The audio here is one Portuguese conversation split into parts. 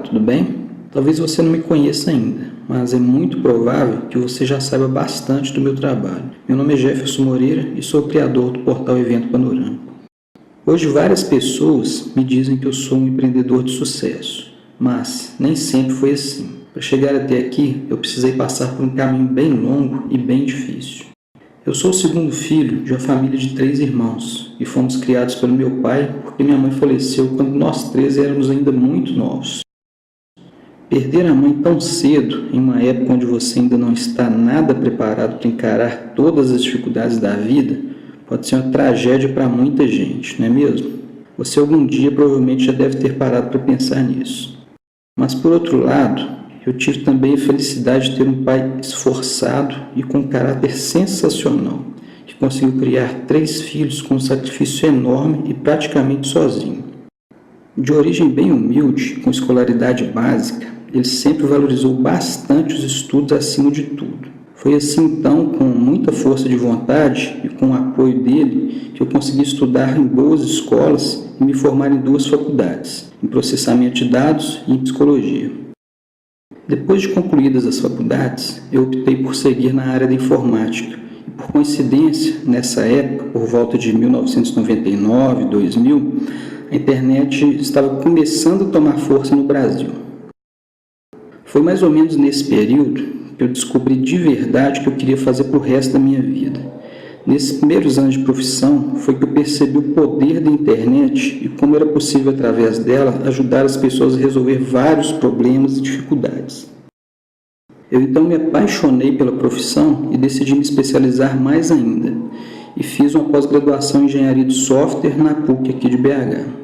tudo bem? Talvez você não me conheça ainda, mas é muito provável que você já saiba bastante do meu trabalho. Meu nome é Jefferson Moreira e sou o criador do portal Evento Panorâmico. Hoje várias pessoas me dizem que eu sou um empreendedor de sucesso, mas nem sempre foi assim. Para chegar até aqui, eu precisei passar por um caminho bem longo e bem difícil. Eu sou o segundo filho de uma família de 3 irmãos e fomos criados pelo meu pai porque minha mãe faleceu quando nós 3 éramos ainda muito novos. Perder a mãe tão cedo, em uma época onde você ainda não está nada preparado para encarar todas as dificuldades da vida, pode ser uma tragédia para muita gente, não é mesmo? Você algum dia provavelmente já deve ter parado para pensar nisso. Mas por outro lado, eu tive também a felicidade de ter um pai esforçado e com um caráter sensacional, que conseguiu criar 3 filhos com um sacrifício enorme e praticamente sozinho. De origem bem humilde, com escolaridade básica, ele sempre valorizou bastante os estudos acima de tudo. Foi assim então, com muita força de vontade e com o apoio dele, que eu consegui estudar em boas escolas e me formar em 2 faculdades, em processamento de dados e em psicologia. Depois de concluídas as faculdades, eu optei por seguir na área da informática. E por coincidência, nessa época, por volta de 1999, 2000, a internet estava começando a tomar força no Brasil. Foi mais ou menos nesse período que eu descobri de verdade o que eu queria fazer para o resto da minha vida. Nesses primeiros anos de profissão foi que eu percebi o poder da internet e como era possível, através dela, ajudar as pessoas a resolver vários problemas e dificuldades. Eu então me apaixonei pela profissão e decidi me especializar mais ainda, e fiz uma pós-graduação em Engenharia de Software na PUC aqui de BH.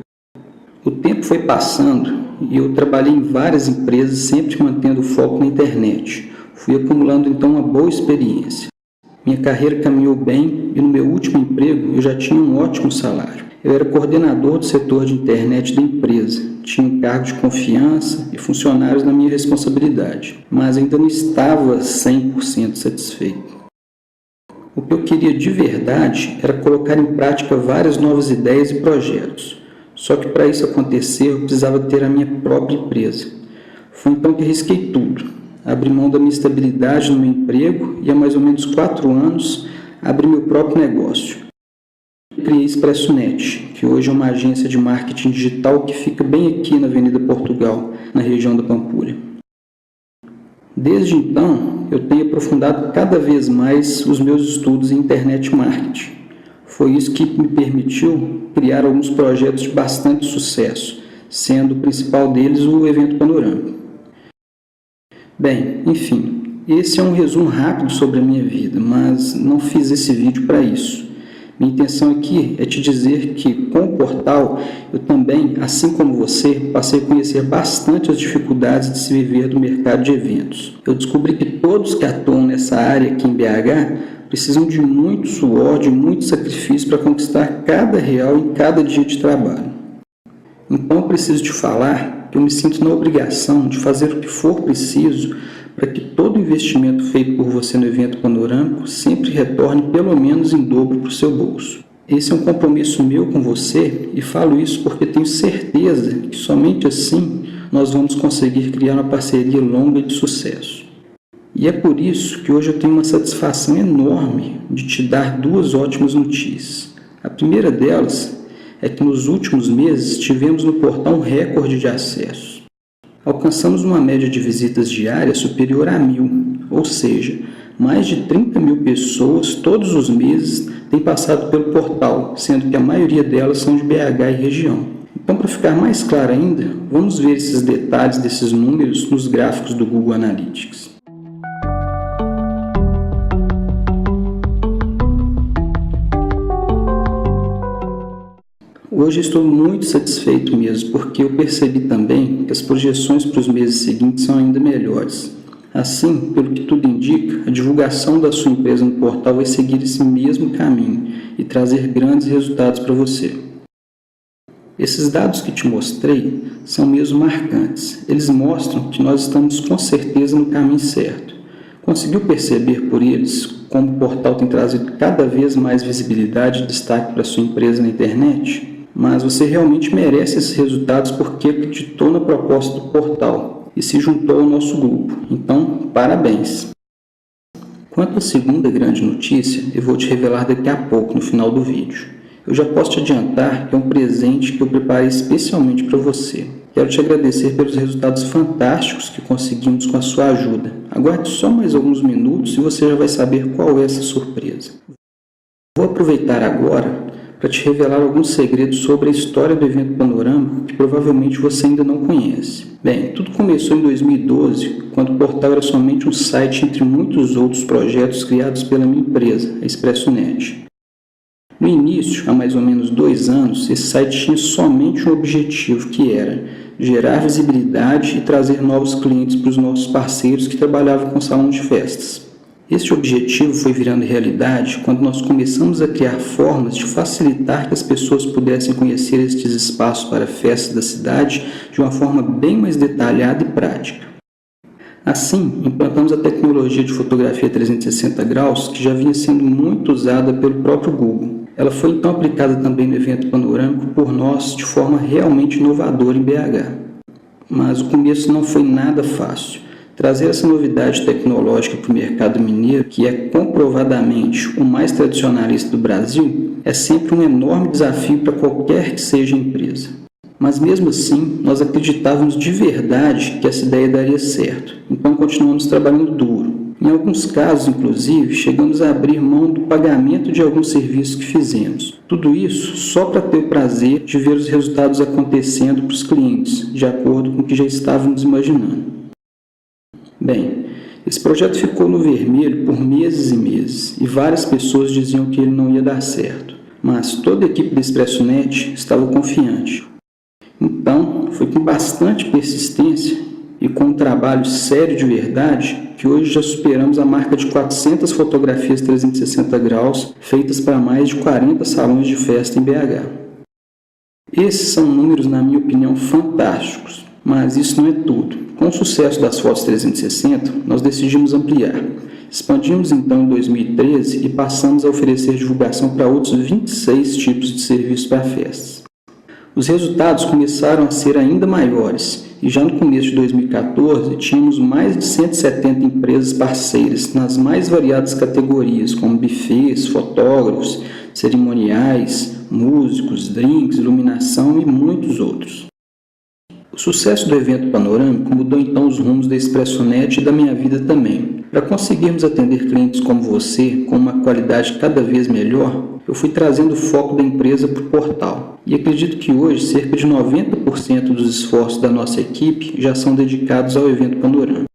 O tempo foi passando e eu trabalhei em várias empresas, sempre mantendo o foco na internet. Fui acumulando então uma boa experiência. Minha carreira caminhou bem e no meu último emprego eu já tinha um ótimo salário. Eu era coordenador do setor de internet da empresa, tinha um cargo de confiança e funcionários na minha responsabilidade, mas ainda não estava 100% satisfeito. O que eu queria de verdade era colocar em prática várias novas ideias e projetos. Só que para isso acontecer eu precisava ter a minha própria empresa. Foi então que arrisquei tudo. Abri mão da minha estabilidade no meu emprego e há mais ou menos 4 anos abri meu próprio negócio. Criei ExpressoNet, que hoje é uma agência de marketing digital que fica bem aqui na Avenida Portugal, na região da Pampulha. Desde então, eu tenho aprofundado cada vez mais os meus estudos em internet marketing. Foi isso que me permitiu criar alguns projetos de bastante sucesso, sendo o principal deles o Evento Panorâmico. Bem, enfim, esse é um resumo rápido sobre a minha vida, mas não fiz esse vídeo para isso. Minha intenção aqui é te dizer que, com o portal, eu também, assim como você, passei a conhecer bastante as dificuldades de se viver do mercado de eventos. Eu descobri que todos que atuam nessa área aqui em BH precisam de muito suor, de muito sacrifício para conquistar cada real em cada dia de trabalho. Então eu preciso te falar que eu me sinto na obrigação de fazer o que for preciso para que todo investimento feito por você no Evento Panorâmico sempre retorne pelo menos em dobro para o seu bolso. Esse é um compromisso meu com você e falo isso porque tenho certeza que somente assim nós vamos conseguir criar uma parceria longa e de sucesso. E é por isso que hoje eu tenho uma satisfação enorme de te dar 2 ótimas notícias. A primeira delas é que nos últimos meses tivemos no portal um recorde de acessos. Alcançamos uma média de visitas diárias superior a 1.000, ou seja, mais de 30.000 pessoas todos os meses têm passado pelo portal, sendo que a maioria delas são de BH e região. Então, para ficar mais claro ainda, vamos ver esses detalhes desses números nos gráficos do Google Analytics. Hoje estou muito satisfeito mesmo, porque eu percebi também que as projeções para os meses seguintes são ainda melhores. Assim, pelo que tudo indica, a divulgação da sua empresa no portal vai seguir esse mesmo caminho e trazer grandes resultados para você. Esses dados que te mostrei são mesmo marcantes. Eles mostram que nós estamos com certeza no caminho certo. Conseguiu perceber por eles como o portal tem trazido cada vez mais visibilidade e destaque para a sua empresa na internet? mas você realmente merece esses resultados porque acreditou na proposta do portal e se juntou ao nosso grupo. Então, parabéns! Quanto à segunda grande notícia, eu vou te revelar daqui a pouco no final do vídeo. Eu já posso te adiantar que é um presente que eu preparei especialmente para você. Quero te agradecer pelos resultados fantásticos que conseguimos com a sua ajuda. Aguarde só mais alguns minutos e você já vai saber qual é essa surpresa. Vou aproveitar agora para te revelar alguns segredos sobre a história do evento panorâmico que provavelmente você ainda não conhece. Bem, tudo começou em 2012, quando o portal era somente um site entre muitos outros projetos criados pela minha empresa, a ExpressoNet. No início, há mais ou menos 2 anos, esse site tinha somente um objetivo, que era gerar visibilidade e trazer novos clientes para os nossos parceiros que trabalhavam com salão de festas. Este objetivo foi virando realidade quando nós começamos a criar formas de facilitar que as pessoas pudessem conhecer estes espaços para festas da cidade de uma forma bem mais detalhada e prática. Assim, implantamos a tecnologia de fotografia 360 graus que já vinha sendo muito usada pelo próprio Google. Ela foi então aplicada também no evento panorâmico por nós de forma realmente inovadora em BH. Mas o começo não foi nada fácil. Trazer essa novidade tecnológica para o mercado mineiro, que é comprovadamente o mais tradicionalista do Brasil, é sempre um enorme desafio para qualquer que seja a empresa. Mas mesmo assim, nós acreditávamos de verdade que essa ideia daria certo, então continuamos trabalhando duro. Em alguns casos, inclusive, chegamos a abrir mão do pagamento de alguns serviços que fizemos. Tudo isso só para ter o prazer de ver os resultados acontecendo para os clientes, de acordo com o que já estávamos imaginando. Bem, esse projeto ficou no vermelho por meses e meses, e várias pessoas diziam que ele não ia dar certo. Mas toda a equipe da ExpressoNet estava confiante. Então, foi com bastante persistência e com um trabalho sério de verdade que hoje já superamos a marca de 400 fotografias 360 graus feitas para mais de 40 salões de festa em BH. Esses são números, na minha opinião, fantásticos, mas isso não é tudo. Com o sucesso das fotos 360, nós decidimos ampliar. Expandimos então em 2013 e passamos a oferecer divulgação para outros 26 tipos de serviços para festas. Os resultados começaram a ser ainda maiores e já no começo de 2014 tínhamos mais de 170 empresas parceiras nas mais variadas categorias, como buffets, fotógrafos, cerimoniais, músicos, drinks, iluminação e muitos outros. O sucesso do evento panorâmico mudou então os rumos da ExpressoNet e da minha vida também. Para conseguirmos atender clientes como você, com uma qualidade cada vez melhor, eu fui trazendo o foco da empresa para o portal. E acredito que hoje cerca de 90% dos esforços da nossa equipe já são dedicados ao evento panorâmico.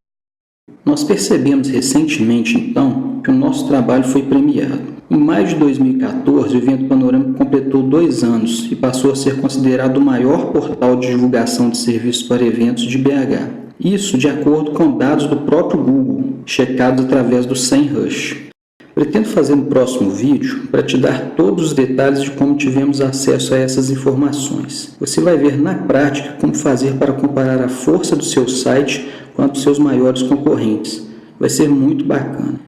Nós percebemos recentemente então que o nosso trabalho foi premiado. Em maio de 2014, o evento panorâmico completou 2 anos e passou a ser considerado o maior portal de divulgação de serviços para eventos de BH. Isso de acordo com dados do próprio Google, checados através do SEMrush. Pretendo fazer no próximo vídeo para te dar todos os detalhes de como tivemos acesso a essas informações. Você vai ver na prática como fazer para comparar a força do seu site com a dos seus maiores concorrentes. Vai ser muito bacana.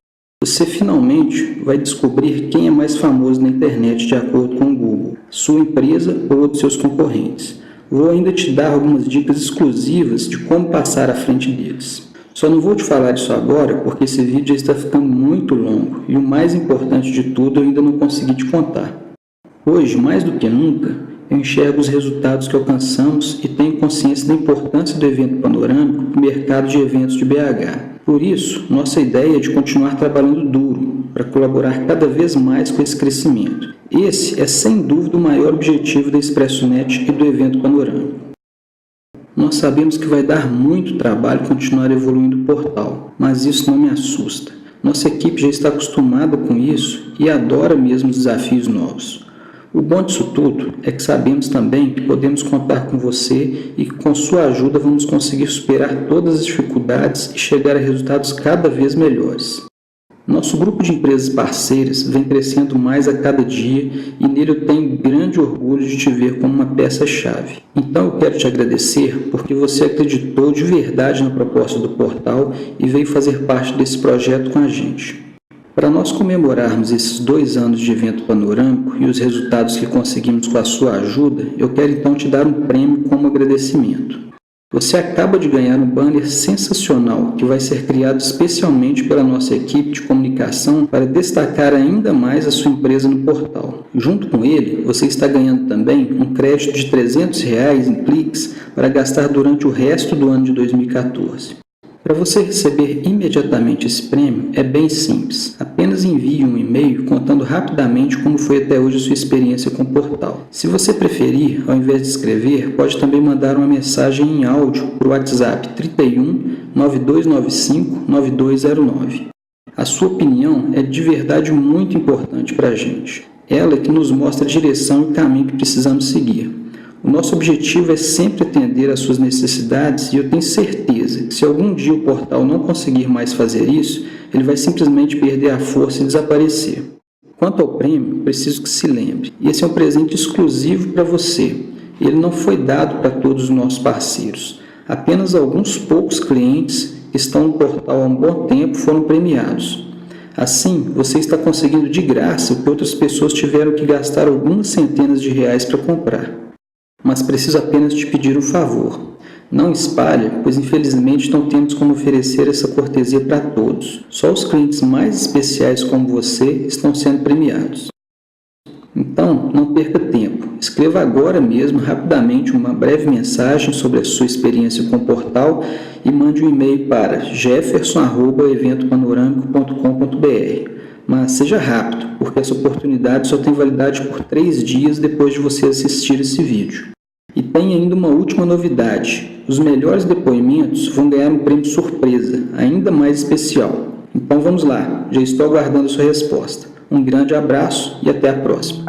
Você finalmente vai descobrir quem é mais famoso na internet de acordo com o Google, sua empresa ou de seus concorrentes. Vou ainda te dar algumas dicas exclusivas de como passar à frente deles. Só não vou te falar disso agora porque esse vídeo já está ficando muito longo e o mais importante de tudo eu ainda não consegui te contar. Hoje, mais do que nunca, eu enxergo os resultados que alcançamos e tenho consciência da importância do evento panorâmico para o mercado de eventos de BH. Por isso, nossa ideia é de continuar trabalhando duro para colaborar cada vez mais com esse crescimento. Esse é sem dúvida o maior objetivo da ExpressoNet e do evento panorâmico. Nós sabemos que vai dar muito trabalho continuar evoluindo o portal, mas isso não me assusta. Nossa equipe já está acostumada com isso e adora mesmo os desafios novos. O bom disso tudo é que sabemos também que podemos contar com você e que com sua ajuda vamos conseguir superar todas as dificuldades e chegar a resultados cada vez melhores. Nosso grupo de empresas parceiras vem crescendo mais a cada dia e nele eu tenho grande orgulho de te ver como uma peça-chave. Então eu quero te agradecer porque você acreditou de verdade na proposta do portal e veio fazer parte desse projeto com a gente. Para nós comemorarmos esses 2 anos de evento panorâmico e os resultados que conseguimos com a sua ajuda, eu quero então te dar um prêmio como agradecimento. Você acaba de ganhar um banner sensacional que vai ser criado especialmente pela nossa equipe de comunicação para destacar ainda mais a sua empresa no portal. Junto com ele, você está ganhando também um crédito de R$ 300 em cliques para gastar durante o resto do ano de 2014. Para você receber imediatamente esse prêmio, é bem simples. Apenas envie um e-mail contando rapidamente como foi até hoje a sua experiência com o portal. Se você preferir, ao invés de escrever, pode também mandar uma mensagem em áudio para o WhatsApp 31 9295 9209. A sua opinião é de verdade muito importante para a gente. Ela é que nos mostra a direção e o caminho que precisamos seguir. O nosso objetivo é sempre atender às suas necessidades e eu tenho certeza que se algum dia o portal não conseguir mais fazer isso, ele vai simplesmente perder a força e desaparecer. Quanto ao prêmio, preciso que se lembre, esse é um presente exclusivo para você. Ele não foi dado para todos os nossos parceiros. Apenas alguns poucos clientes que estão no portal há um bom tempo foram premiados. Assim, você está conseguindo de graça o que outras pessoas tiveram que gastar algumas centenas de reais para comprar. Mas preciso apenas te pedir um favor. Não espalhe, pois infelizmente não temos como oferecer essa cortesia para todos. Só os clientes mais especiais como você estão sendo premiados. Então, não perca tempo. Escreva agora mesmo, rapidamente, uma breve mensagem sobre a sua experiência com o portal e mande um e-mail para jefferson@eventopanoramico.com.br. Mas seja rápido, porque essa oportunidade só tem validade por 3 dias depois de você assistir esse vídeo. E tem ainda uma última novidade. Os melhores depoimentos vão ganhar um prêmio surpresa, ainda mais especial. Então vamos lá, já estou aguardando a sua resposta. Um grande abraço e até a próxima.